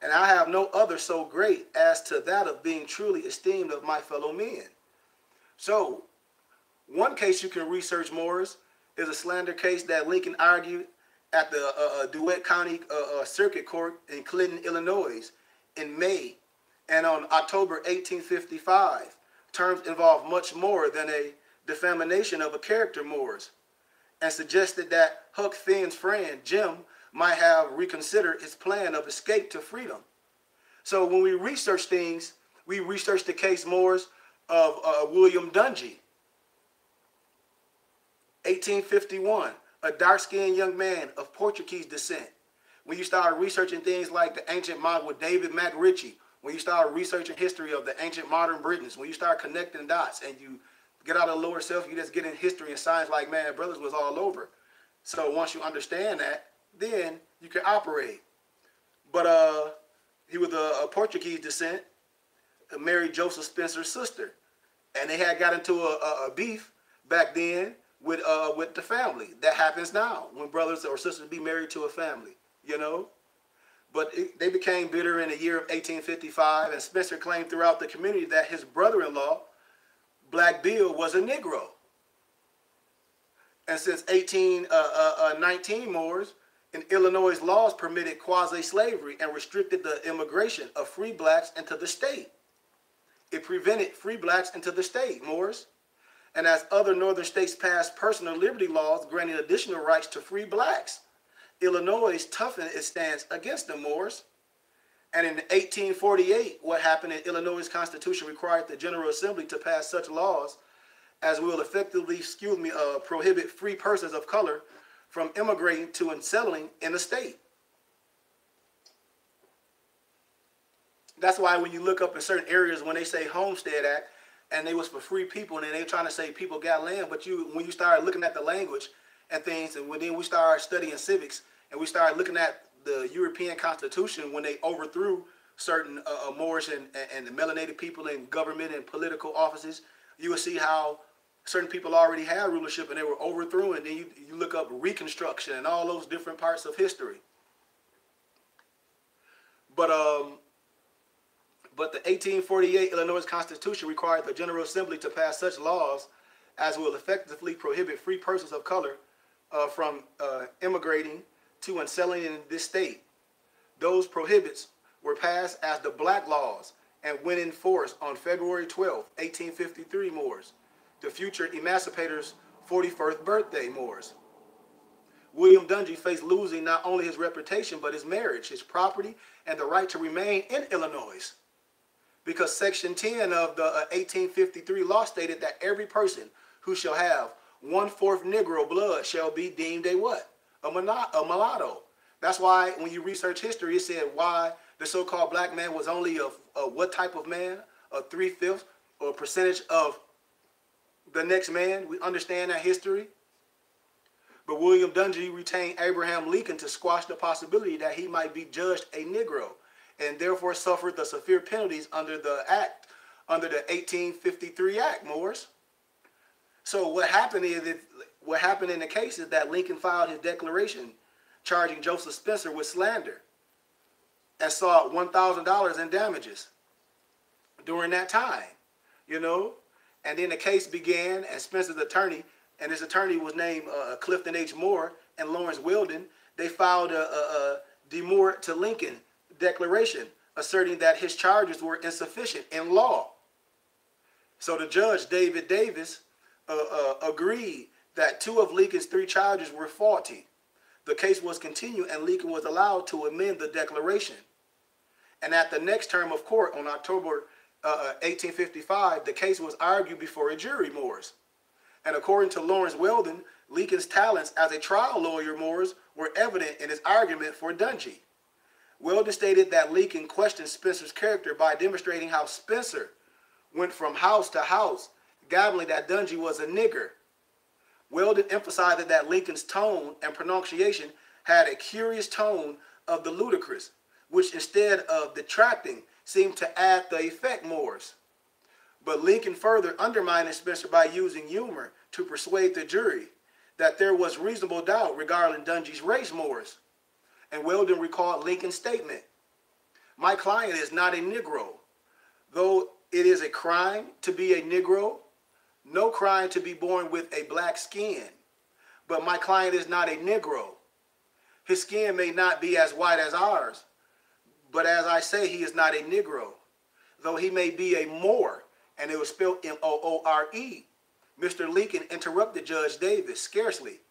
and I have no other so great as to that of being truly esteemed of my fellow men. So, one case you can research, Morris, is a slander case that Lincoln argued at the DeWitt County Circuit Court in Clinton, Illinois, in May and on October 1855. Terms involved much more than a defamation of a character, Morris, and suggested that Huck Finn's friend Jim might have reconsidered his plan of escape to freedom. So when we research things, we research the case, Morris, of William Dungy, 1851, a dark-skinned young man of Portuguese descent. When you start researching things like the ancient modern with David McRitchie, when you start researching history of the ancient modern Britons, when you start connecting dots and you get out of the lower self, you just get in history and science like, man, brothers was all over. So once you understand that, then you can operate. But he was a Portuguese descent, married Joseph Spencer's sister, and they had got into a beef back then with the family. That happens now when brothers or sisters be married to a family, you know. But they became bitter in the year of 1855, and Spencer claimed throughout the community that his brother-in-law, Black Bill, was a Negro. And since 1819, Moors, in Illinois, laws permitted quasi-slavery and restricted the immigration of free blacks into the state. It prevented free blacks into the state, Moors. And as other northern states passed personal liberty laws granting additional rights to free blacks, Illinois toughened its stance against the Moors. And in 1848, what happened in Illinois' Constitution required the General Assembly to pass such laws as will effectively, prohibit free persons of color from immigrating to and settling in the state. That's why when you look up in certain areas when they say Homestead Act, and they was for free people, and then they trying to say people got land, but when you start looking at the language and things, and then we start studying civics, and we start looking at the European Constitution when they overthrew certain Moorish and the melanated people in government and political offices, you will see how certain people already had rulership and they were overthrown. And then you look up Reconstruction and all those different parts of history. But the 1848 Illinois Constitution required the General Assembly to pass such laws as will effectively prohibit free persons of color from immigrating to and settling in this state. Those prohibits were passed as the Black Laws and went in force on February 12, 1853, Moors, the future emancipators' 41st birthday, Moors. William Dungy faced losing not only his reputation, but his marriage, his property, and the right to remain in Illinois. Because Section 10 of the 1853 law stated that every person who shall have 1/4 Negro blood shall be deemed a what? A mulatto. That's why when you research history, it said why the so-called black man was only a what type of man? A 3/5 or percentage of the next man. We understand that history. But William Dungy retained Abraham Lincoln to squash the possibility that he might be judged a Negro, and therefore suffered the severe penalties under the 1853 Act, Moors. So what happened in the case is that Lincoln filed his declaration charging Joseph Spencer with slander and sought $1,000 in damages during that time, you know. And then the case began, and Spencer's attorney, and his attorney was named Clifton H. Moore and Lawrence Weldon, they filed a demur to Lincoln declaration asserting that his charges were insufficient in law. So the judge, David Davis, agreed that two of Lincoln's three charges were faulty. The case was continued and Lincoln was allowed to amend the declaration. And at the next term of court on October 1855, the case was argued before a jury, Moores. And according to Lawrence Weldon, Lincoln's talents as a trial lawyer, Moores, were evident in his argument for Dungy. Weldon stated that Lincoln questioned Spencer's character by demonstrating how Spencer went from house to house, gabbling that Dungy was a nigger. Weldon emphasized that Lincoln's tone and pronunciation had a curious tone of the ludicrous, which instead of detracting, seemed to add the effect, Moores. But Lincoln further undermined Spencer by using humor to persuade the jury that there was reasonable doubt regarding Dungy's race, Moores. And Weldon recalled Lincoln's statement, "My client is not a Negro. Though it is a crime to be a Negro, no crime to be born with a black skin. But my client is not a Negro. His skin may not be as white as ours, but as I say, he is not a Negro. Though he may be a Moor," and it was spelled M-O-O-R-E. Mr. Lincoln interrupted Judge Davis, scarcely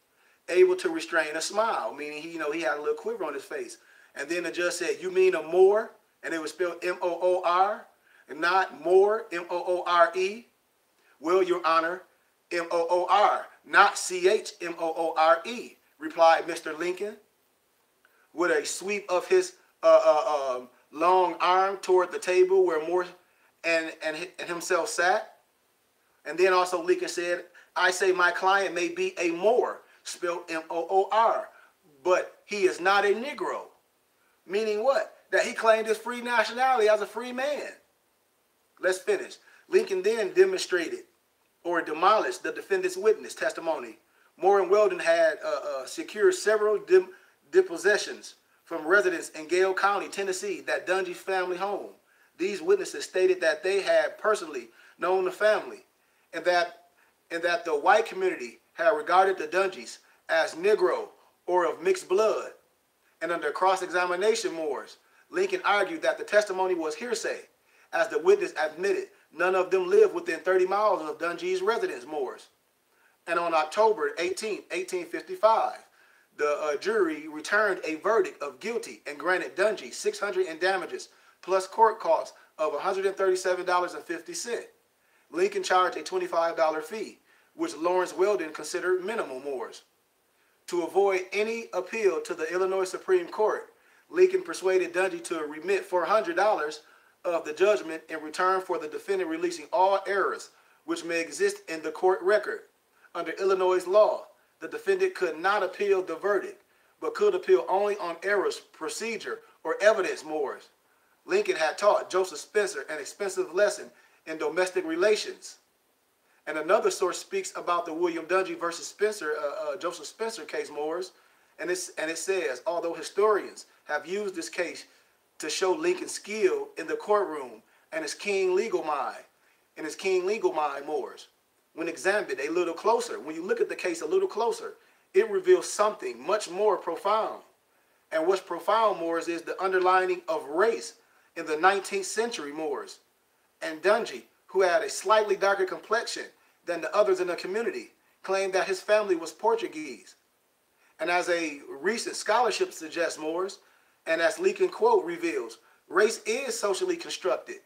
able to restrain a smile, meaning he had a little quiver on his face. And then the judge said, "You mean a Moor?" And it was spelled M-O-O-R, and not Moor, M-O-O-R-E. "Well, Your Honor, M-O-O-R, not C-H-M-O-O-R-E, replied Mr. Lincoln, with a sweep of his long arm toward the table where Moore and himself sat. And then also Lincoln said, "I say my client may be a Moor," spelled M-O-O-R, "but he is not a Negro." Meaning what? That he claimed his free nationality as a free man. Let's finish. Lincoln then demonstrated or demolished the defendant's witness testimony. Moore and Weldon had secured several depositions from residents in Gale County, Tennessee, that Dungy's family home. These witnesses stated that they had personally known the family and that the white community had regarded the Dungies as Negro or of mixed blood. And under cross-examination, Moores, Lincoln argued that the testimony was hearsay, as the witness admitted none of them lived within 30 miles of Dungy's residence, Moores. And on October 18, 1855, the jury returned a verdict of guilty and granted Dungy $600 in damages plus court costs of $137.50. Lincoln charged a $25 fee, which Lawrence Weldon considered minimal, Moores. To avoid any appeal to the Illinois Supreme Court, Lincoln persuaded Dungy to remit $400 of the judgment in return for the defendant releasing all errors which may exist in the court record. Under Illinois law, the defendant could not appeal the verdict, but could appeal only on errors, procedure, or evidence, Moores. Lincoln had taught Joseph Spencer an expensive lesson in domestic relations. And another source speaks about the William Dungy versus Spencer, Joseph Spencer case, Moores, and it says, although historians have used this case to show Lincoln's skill in the courtroom and his keen legal mind, Moores, when examined a little closer, when you look at the case a little closer, it reveals something much more profound. And what's profound, Moores, is the underlining of race in the 19th century, Moores. And Dungy, who had a slightly darker complexion than the others in the community, claimed that his family was Portuguese. And as a recent scholarship suggests, Moores, and as Lincoln quote reveals, race is socially constructed.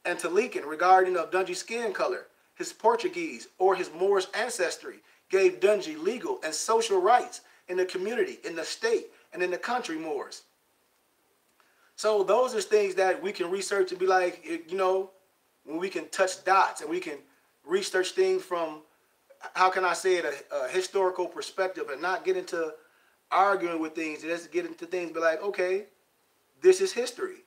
And to Lincoln, regarding of Dungy's skin color, his Portuguese or his Moorish ancestry gave Dungy legal and social rights in the community, in the state, and in the country, Moores. So those are things that we can research and be like, when we can touch dots and we can research things from, how can I say it, a historical perspective, and not get into arguing with things, just get into things, be like, okay, this is history,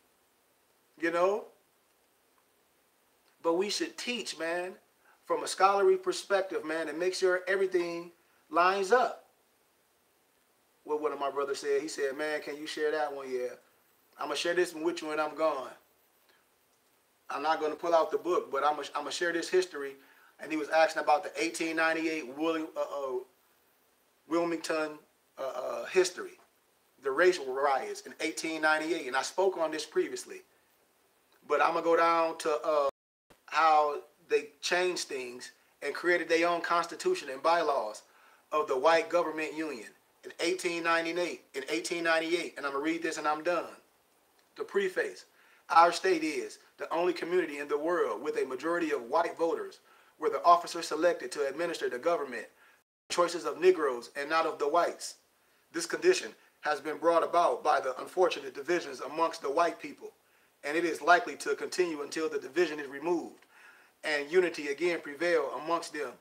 But we should teach, man, from a scholarly perspective, man, and make sure everything lines up. What one of my brothers said, he said, "Man, can you share that one?" Yeah. I'm going to share this one with you when I'm gone. I'm not going to pull out the book, but I'm going to share this history. And he was asking about the 1898 Wilmington history, the racial riots in 1898. And I spoke on this previously. But I'm going to go down to how they changed things and created their own constitution and bylaws of the white government union in 1898, and I'm going to read this and I'm done. The preface. Our state is the only community in the world with a majority of white voters, where the officers selected to administer the government choices of Negroes and not of the whites. This condition has been brought about by the unfortunate divisions amongst the white people, and it is likely to continue until the division is removed and unity again prevail amongst them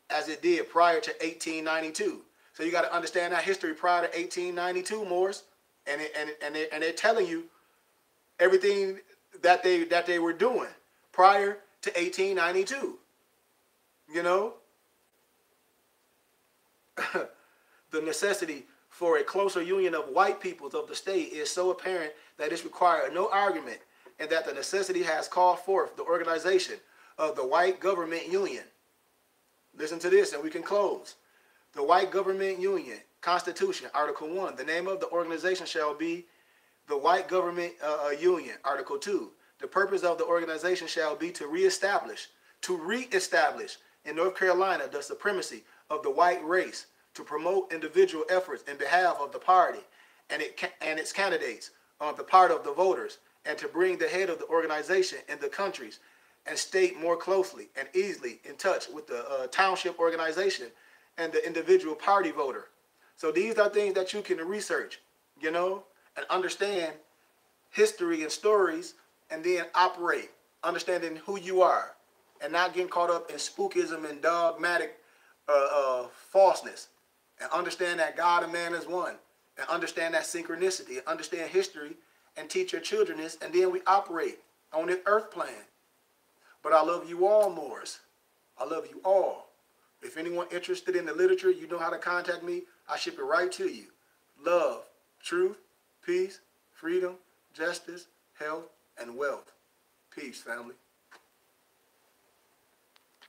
as it did prior to 1892. So you got to understand that history prior to 1892, Morris, and they're telling you everything that they were doing prior to 1892. You know, the necessity for a closer union of white peoples of the state is so apparent that it's required no argument, and that the necessity has called forth the organization of the White Government Union. Listen to this and we can close. The White Government Union Constitution, Article 1. The name of the organization shall be the White Government Union. Article 2. The purpose of the organization shall be to reestablish in North Carolina the supremacy of the white race, to promote individual efforts in behalf of the party and its candidates on the part of the voters, and to bring the head of the organization in the countries and state more closely and easily in touch with the township organization and the individual party voter. So these are things that you can research, you know, and understand history and stories, and then operate, understanding who you are and not getting caught up in spookism and dogmatic falseness, and understand that God and man is one, and understand that synchronicity, and understand history, and teach your children this, and then we operate on this earth plan. But I love you all, Morris. I love you all. If anyone interested in the literature, you know how to contact me. I ship it right to you. Love, truth, peace, freedom, justice, health, and wealth. Peace, family.